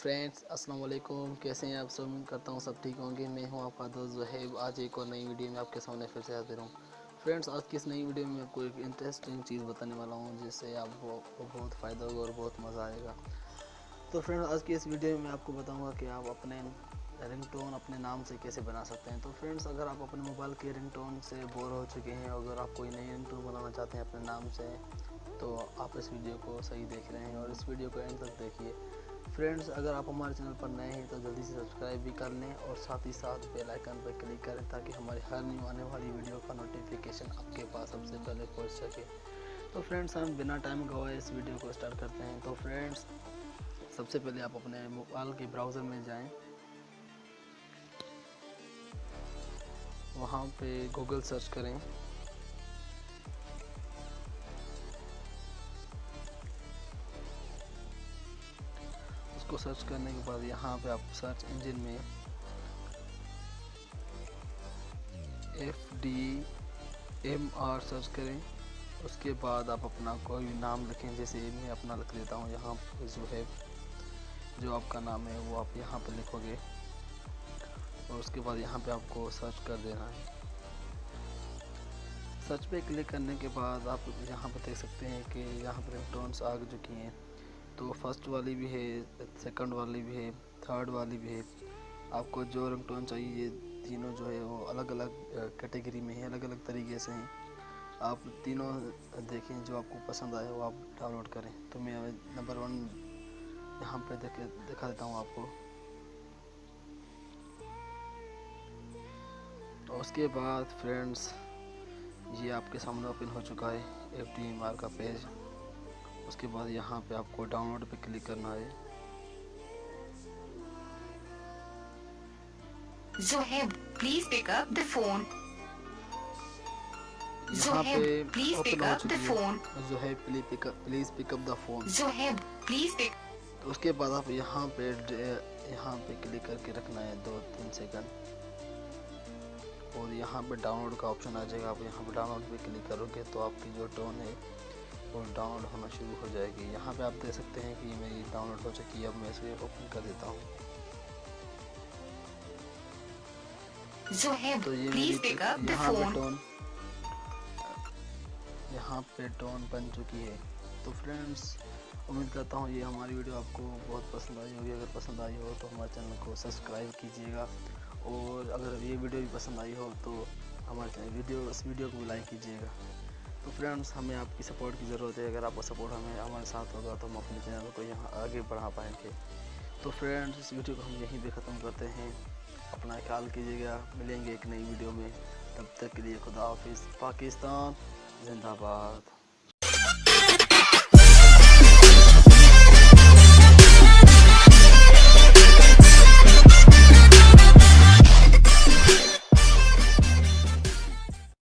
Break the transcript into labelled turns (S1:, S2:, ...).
S1: Friends, अस्सलाम वालेकुम। कैसे हैं आप सब? उम्मीद करता हूँ सब ठीक होंगे। मैं हूँ आपका दोस्त ज़ुहैब। आज एक और नई वीडियो में आपके सामने फिर से हाजिर हूँ। फ्रेंड्स, आज की इस नई वीडियो में आपको एक इंटरेस्टिंग चीज़ बताने वाला हूँ जिससे आपको बहुत फ़ायदा होगा और बहुत मज़ा आएगा। तो फ्रेंड्स, आज की इस वीडियो में आपको बताऊँगा कि आप अपने रिंगटोन अपने नाम से कैसे बना सकते हैं। तो फ्रेंड्स, अगर आप अपने मोबाइल के रिंगटोन से बोर हो चुके हैं, अगर आप कोई नई रिंगटोन बनाना चाहते हैं अपने नाम से, तो आप इस वीडियो को सही देख रहे हैं और इस वीडियो को एंड तक देखिए। फ्रेंड्स, अगर आप हमारे चैनल पर नए हैं तो जल्दी से सब्सक्राइब भी कर लें और साथ ही साथ बेल आइकन पर क्लिक करें ताकि हमारी हर न्यू आने वाली वीडियो का नोटिफिकेशन आपके पास सबसे पहले पहुंच सके। तो फ्रेंड्स, हम बिना टाइम गवाए इस वीडियो को स्टार्ट करते हैं। तो फ्रेंड्स, सबसे पहले आप अपने मोबाइल के ब्राउज़र में जाएं, वहाँ पे गूगल सर्च करें। उसको सर्च करने के बाद यहाँ पे आप सर्च इंजन में FDMR सर्च करें। उसके बाद आप अपना कोई भी नाम लिखें, जैसे मैं अपना लिख देता हूँ यहाँ पे ज़ुहैब। जो आपका नाम है वो आप यहाँ पे लिखोगे और उसके बाद यहाँ पे आपको सर्च कर देना है। सर्च पे क्लिक करने के बाद आप यहाँ पे देख सकते हैं कि यहाँ पर रिंगटोन्स आ चुकी हैं। तो फर्स्ट वाली भी है, सेकंड वाली भी है, थर्ड वाली भी है। आपको जो रिंगटोन चाहिए, ये तीनों जो है वो अलग अलग कैटेगरी में है, अलग अलग तरीके से हैं। आप तीनों देखें, जो आपको पसंद आए वो आप डाउनलोड करें। तो मैं नंबर 1 यहाँ पे दिखा देता हूँ आपको। तो उसके बाद फ्रेंड्स, ये आपके सामने ओपन हो चुका है FDMR का पेज। उसके बाद यहाँ पे आपको डाउनलोड पे क्लिक करना है।
S2: Zohaib, please pick up the phone.
S1: यहाँ पे
S2: Zohaib, please
S1: ओपन
S2: pick
S1: हो
S2: up the
S1: चुकी
S2: phone.
S1: है Zohaib please pick up the phone.
S2: Zohaib, please pick.
S1: तो उसके बाद आप यहाँ पे क्लिक करके रखना है 2-3 सेकंड और यहाँ पे डाउनलोड का ऑप्शन आ जाएगा। आप यहाँ पे डाउनलोड पे क्लिक करोगे तो आपकी जो टोन है वो डाउनलोड होना शुरू हो जाएगी। यहाँ पे आप देख सकते हैं कि मेरी डाउनलोड हो चुकी है। अब मैं इसे ओपन कर देता हूँ।
S2: Zohaib,
S1: तो ये
S2: please pick up the phone.
S1: यहाँ पे टोन बन चुकी है। तो फ्रेंड्स, उम्मीद करता हूँ ये हमारी वीडियो आपको बहुत पसंद आई होगी। अगर पसंद आई हो तो हमारे चैनल को सब्सक्राइब कीजिएगा और अगर ये वीडियो भी पसंद आई हो तो हमारे इस वीडियो को भी लाइक कीजिएगा। तो फ्रेंड्स, हमें आपकी सपोर्ट की ज़रूरत है। अगर आपका सपोर्ट हमारे साथ होगा तो हम अपने चैनल को यहाँ आगे बढ़ा पाएंगे। तो फ्रेंड्स, इस वीडियो को हम यहीं पे ख़त्म करते हैं। अपना ख्याल कीजिएगा। मिलेंगे एक नई वीडियो में। तब तक के लिए खुदा हाफिज़। पाकिस्तान जिंदाबाद।